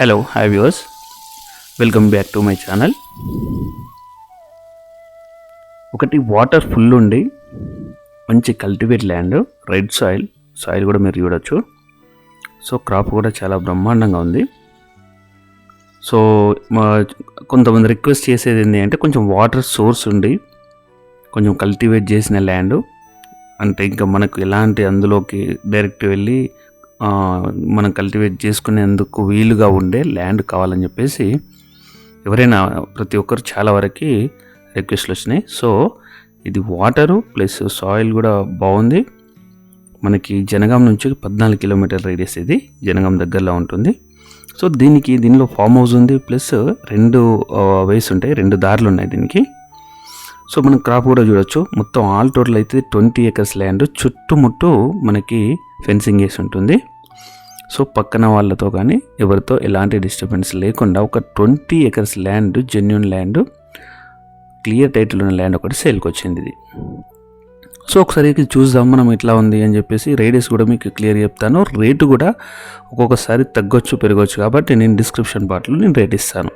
Hello hi viewers, welcome back to my channel. ఒకటి water full ఉండి మంచి cultivate land, red soil కూడా మీరు చూడొచ్చు. సో క్రాప్ కూడా చాలా బ్రహ్మాండంగా ఉంది. సో కొంతమంది రిక్వెస్ట్ చేసేది ఏంటి అంటే కొంచెం వాటర్ సోర్స్ ఉండి కొంచెం కల్టివేట్ చేసిన ల్యాండ్, అంటే ఇంకా మనకు ఎలాంటి అందులోకి డైరెక్ట్ వెళ్ళి మనం కల్టివేట్ చేసుకునేందుకు వీలుగా ఉండే ల్యాండ్ కావాలని చెప్పేసి ఎవరైనా ప్రతి ఒక్కరు చాలా వరకు రిక్వెస్ట్లు వచ్చినాయి. సో ఇది వాటరు ప్లస్ సాయిల్ కూడా బాగుంది. మనకి జనగాం నుంచి 14 కిలోమీటర్ రేడియస్, ఇది జనగాం దగ్గరలో ఉంటుంది. సో దీనిలో ఫామ్ హౌస్ ఉంది, ప్లస్ 2 వేస్ ఉంటాయి, 2 దారులు ఉన్నాయి దీనికి. సో మనం క్రాప్ కూడా చూడొచ్చు. మొత్తం ఆల్ టోటల్ అయితే 20 ఎకర్స్ ల్యాండ్, చుట్టుముట్టు మనకి ఫెన్సింగ్ వేసి ఉంటుంది. సో పక్కన వాళ్ళతో కానీ ఎవరితో ఎలాంటి డిస్టర్బెన్స్ లేకుండా ఒక 20 acres land, genuine land, clear title ఉన్న ల్యాండ్ ఒకటి సేల్కి వచ్చింది ఇది. సో ఒకసారి చూద్దాం మనం ఎట్లా ఉంది అని చెప్పేసి. రేడియస్ కూడా మీకు క్లియర్ చెప్తాను. రేటు కూడా ఒక్కొక్కసారి తగ్గొచ్చు పెరగచ్చు, కాబట్టి నేను డిస్క్రిప్షన్ పార్ట్లో నేను రేట్ ఇస్తాను.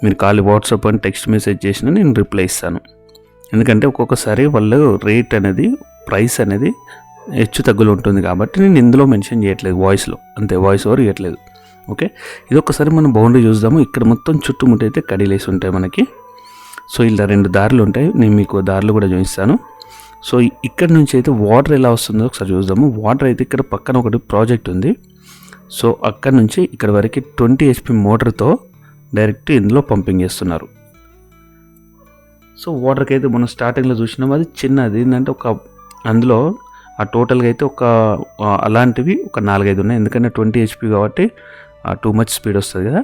మీరు ఖాళీ వాట్సాప్ అని టెక్స్ట్ మెసేజ్ చేసినా నేను రిప్లై ఇస్తాను. ఎందుకంటే ఒక్కొక్కసారి వాళ్ళు రేట్ అనేది, ప్రైస్ అనేది హెచ్చు తగ్గులు ఉంటుంది, కాబట్టి నేను ఇందులో మెన్షన్ చేయట్లేదు, వాయిస్లో అంతే, వాయిస్ ఓవర్ ఇవ్వట్లేదు. ఓకే, ఇది ఒక్కసారి మనం బౌండరీ చూద్దాము. ఇక్కడ మొత్తం చుట్టుముట్టు అయితే కడీలేసి ఉంటాయి మనకి. సో ఇలా 2 దారులు ఉంటాయి, నేను మీకు దారులు కూడా చూపిస్తాను. సో ఇక్కడ నుంచి అయితే వాటర్ ఎలా వస్తుందో ఒకసారి చూద్దాము. వాటర్ అయితే ఇక్కడ పక్కన ఒకటి ప్రాజెక్ట్ ఉంది. సో అక్కడ నుంచి ఇక్కడ వరకు 20 HP మోటార్తో డైరెక్ట్ ఇందులో పంపింగ్ చేస్తున్నారు. సో వాటర్కి అయితే మనం స్టార్టింగ్లో చూసినాం, అది చిన్నది ఏంటంటే అందులో ఆ టోటల్గా అయితే అలాంటివి ఒక 4-5 ఉన్నాయి. ఎందుకంటే 20 HP కాబట్టి టూ మచ్ స్పీడ్ వస్తుంది కదా,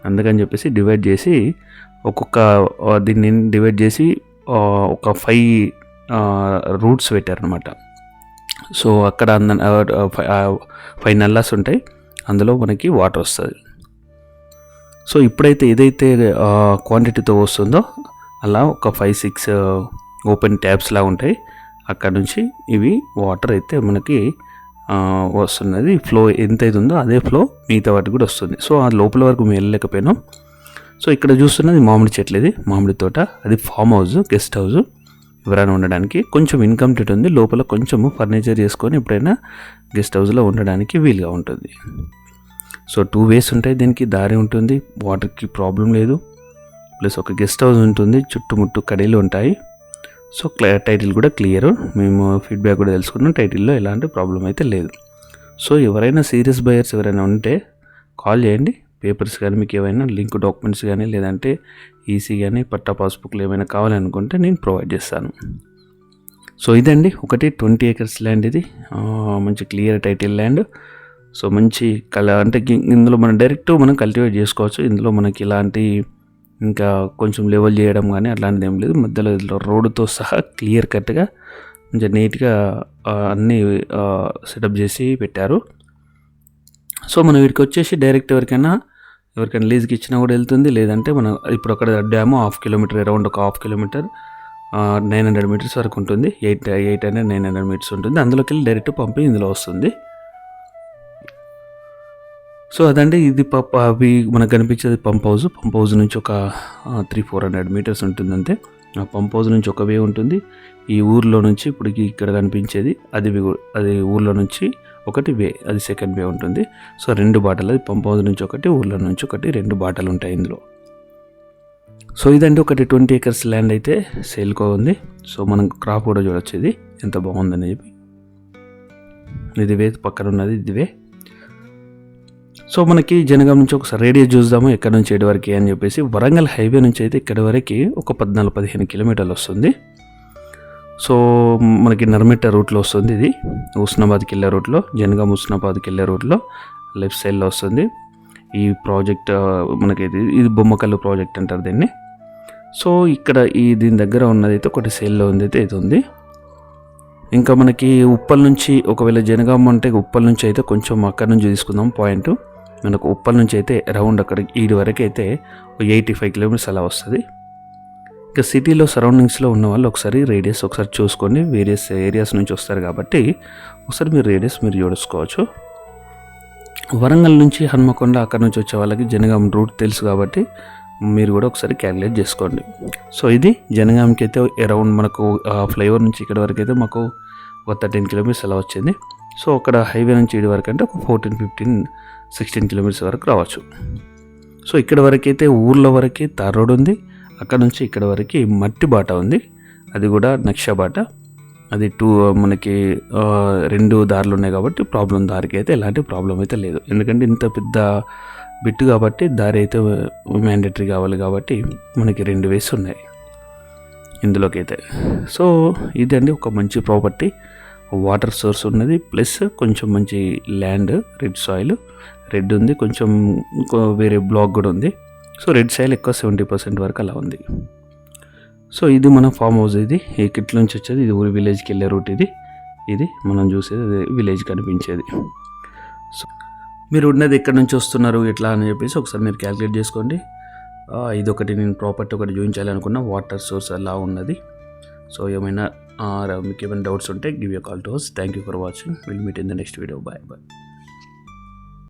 అందుకని చెప్పేసి డివైడ్ చేసి దీన్ని డివైడ్ చేసి ఒక 5 రూట్స్ పెట్టారనమాట. సో అక్కడ 5 నల్లాస్ ఉంటాయి, అందులో మనకి వాటర్ వస్తుంది. సో ఇప్పుడైతే ఏదైతే క్వాంటిటీతో వస్తుందో అలా ఒక 5-6 ఓపెన్ ట్యాప్స్లా ఉంటాయి. అక్కడ నుంచి ఇవి వాటర్ అయితే మనకి వస్తున్నది. ఫ్లో ఎంత అవుతుందో అదే ఫ్లో మిగతా వాటికి కూడా వస్తుంది. సో ఆ లోపల వరకు మేము వెళ్ళలేకపోయినాం. సో ఇక్కడ చూస్తున్నది మామిడి చెట్లు, ఇది మామిడి తోట, అది ఫామ్ హౌస్, గెస్ట్ హౌస్, ఎవరైనా ఉండడానికి. కొంచెం ఇన్కంప్లీట్ ఉంది, లోపల కొంచెము ఫర్నిచర్ చేసుకొని ఎప్పుడైనా గెస్ట్ హౌస్లో ఉండడానికి వీలుగా ఉంటుంది. సో 2 వేస్ ఉంటాయి, దీనికి దారి ఉంటుంది, వాటర్కి ప్రాబ్లం లేదు, ప్లస్ ఒక గెస్ట్ హౌస్ ఉంటుంది, చుట్టుముట్టు కడీలు ఉంటాయి. సో టైటిల్ కూడా క్లియర్, మేము ఫీడ్బ్యాక్ కూడా తెలుసుకున్నాం, టైటిల్లో ఎలాంటి ప్రాబ్లం అయితే లేదు. సో ఎవరైనా సీరియస్ బయర్స్ ఎవరైనా ఉంటే కాల్ చేయండి. పేపర్స్ కానీ మీకు ఏమైనా లింక్ డాక్యుమెంట్స్ కానీ, లేదంటే ఈసీ కానీ, పట్టా పాస్బుక్లు ఏమైనా కావాలనుకుంటే నేను ప్రొవైడ్ చేస్తాను. సో ఇదండి ఒకటి 20 ఎకర్స్ ల్యాండ్, ఇది మంచి క్లియర్ టైటిల్ ల్యాండ్. సో మంచి అంటే ఇందులో మనం డైరెక్ట్ మనం కల్టివేట్ చేసుకోవచ్చు. ఇందులో మనకి ఇలాంటి ఇంకా కొంచెం లెవెల్ చేయడం కానీ అట్లాంటిది ఏం లేదు. మధ్యలో రోడ్డుతో సహా క్లియర్ కట్గా కొంచెం నీట్గా అన్నీ సెటప్ చేసి పెట్టారు. సో మనం వీటికి వచ్చేసి డైరెక్ట్ ఎవరికైనా లీజ్కి ఇచ్చినా కూడా వెళ్తుంది, లేదంటే మనం ఇప్పుడు అక్కడ డ్యాము 1/2 కిలోమీటర్, అరౌండ్ ఒక 1/2 కిలోమీటర్ 900 మీటర్స్ వరకు ఉంటుంది, 800-900 మీటర్స్ ఉంటుంది. అందులోకి వెళ్ళి డైరెక్ట్ పంపి ఇందులో వస్తుంది. సో అదండి, ఇది అవి మనకు కనిపించేది పంప్ హౌస్ నుంచి ఒక 300-400 మీటర్స్ ఉంటుంది అంతే. ఆ పంప్ హౌస్ నుంచి ఒక వే ఉంటుంది. ఈ ఊర్లో నుంచి ఇప్పుడు ఇక్కడ కనిపించేది అది ఊర్లో నుంచి ఒకటి వే, అది సెకండ్ వే ఉంటుంది. సో 2 బాటలు, అది పంప్ హౌస్ నుంచి ఒకటి, ఊర్లో నుంచి ఒకటి, 2 బాటలు ఉంటాయి ఇందులో. సో ఇదండి ఒకటి 20 ఎకర్స్ ల్యాండ్ అయితే సేల్కో ఉంది. సో మనం క్రాప్ కూడా చూడొచ్చు, ఇది ఎంత బాగుందని చెప్పి. ఇది వే, పక్కన ఉన్నది ఇది వే. సో మనకి జనగాం నుంచి ఒకసారి రేడియస్ చూద్దాము, ఎక్కడ నుంచి ఎటు వరకు అని చెప్పేసి. వరంగల్ హైవే నుంచి అయితే ఇక్కడ వరకు ఒక 14-15 కిలోమీటర్లు వస్తుంది. సో మనకి నర్మిట్ట రూట్లో వస్తుంది, ఇది హుస్నాబాద్కి వెళ్ళే రూట్లో, జనగాం హుస్నాబాద్కి వెళ్ళే రూట్లో లెఫ్ట్ సైడ్లో వస్తుంది ఈ ప్రాజెక్ట్. మనకి ఇది బొమ్మకల్లు ప్రాజెక్ట్ అంటారు దీన్ని. సో ఇక్కడ దీని దగ్గర ఉన్నది అయితే ఒకటి సేల్లో ఉంది అయితే ఇది ఉంది. ఇంకా మనకి ఉప్పల్ నుంచి, ఒకవేళ జనగాం అంటే ఉప్పల్ నుంచి అయితే కొంచెం అక్కడ నుంచి తీసుకుందాం పాయింట్. మనకు ఉప్పల్ నుంచి అయితే అరౌండ్ అక్కడ ఈడి వరకు అయితే 85 కిలోమీటర్స్ అలా వస్తుంది. ఇంకా సిటీలో సరౌండింగ్స్లో ఉన్న వాళ్ళు ఒకసారి రేడియస్ ఒకసారి చూసుకోండి, వేరియస్ ఏరియాస్ నుంచి వస్తారు కాబట్టి ఒకసారి మీరు రేడియస్ మీరు చూసుకోవచ్చు. వరంగల్ నుంచి హన్మకొండ అక్కడ నుంచి వచ్చే వాళ్ళకి జనగాం రూట్ తెలుసు కాబట్టి మీరు కూడా ఒకసారి క్యాలిక్యులేట్ చేసుకోండి. సో ఇది జనగాంకి అయితే అరౌండ్ మనకు ఫ్లైఓవర్ నుంచి ఇక్కడ వరకు అయితే మాకు ఒక 13 కిలోమీటర్స్ అలా వచ్చింది. సో అక్కడ హైవే నుంచి ఇటు వరకు అంటే ఒక 14, 15, 16 కిలోమీటర్స్ వరకు రావచ్చు. సో ఇక్కడ వరకు అయితే ఊర్ల వరకు తార్ రోడ్ ఉంది. అక్కడ నుంచి ఇక్కడ వరకు మట్టి బాట ఉంది, అది కూడా నక్షా బాట. అది మనకి 2 దారులు ఉన్నాయి కాబట్టి దారికి అయితే ఎలాంటి ప్రాబ్లం అయితే లేదు. ఎందుకంటే ఇంత పెద్ద బిట్టు కాబట్టి దారి అయితే మ్యాండేటరీ కావాలి కాబట్టి మనకి 2 వేస్ ఉన్నాయి ఇందులోకి అయితే. సో ఇదండి ఒక మంచి ప్రాపర్టీ, వాటర్ సోర్స్ ఉన్నది, ప్లస్ కొంచెం మంచి ల్యాండ్, రెడ్ సాయిల్, రెడ్ ఉంది, కొంచెం వేరే బ్లాక్ కూడా ఉంది. సో రెడ్ సాయిల్ ఎక్కువ 70% వరకు అలా ఉంది. సో ఇది మన ఫామ్ హౌస్. ఇది ఇట్ల నుంచి వచ్చేది, ఇది ఊరి విలేజ్కి వెళ్ళే రూట్. ఇది మనం చూసేది విలేజ్ కనిపించేది. సో మీరు ఉన్నది ఎక్కడి నుంచి వస్తున్నారు ఎట్లా అని చెప్పేసి ఒకసారి మీరు క్యాలిక్యులేట్ చేసుకోండి. ఇదొకటి నేను ప్రాపర్టీ ఒకటి చూపించాలనుకున్న వాటర్ సోర్స్ అలా ఉన్నది. సో మీకు ఏమైనా డౌట్స్ ఉంటే give you call to us. Thank you for watching. Will meet in the next video. Bye.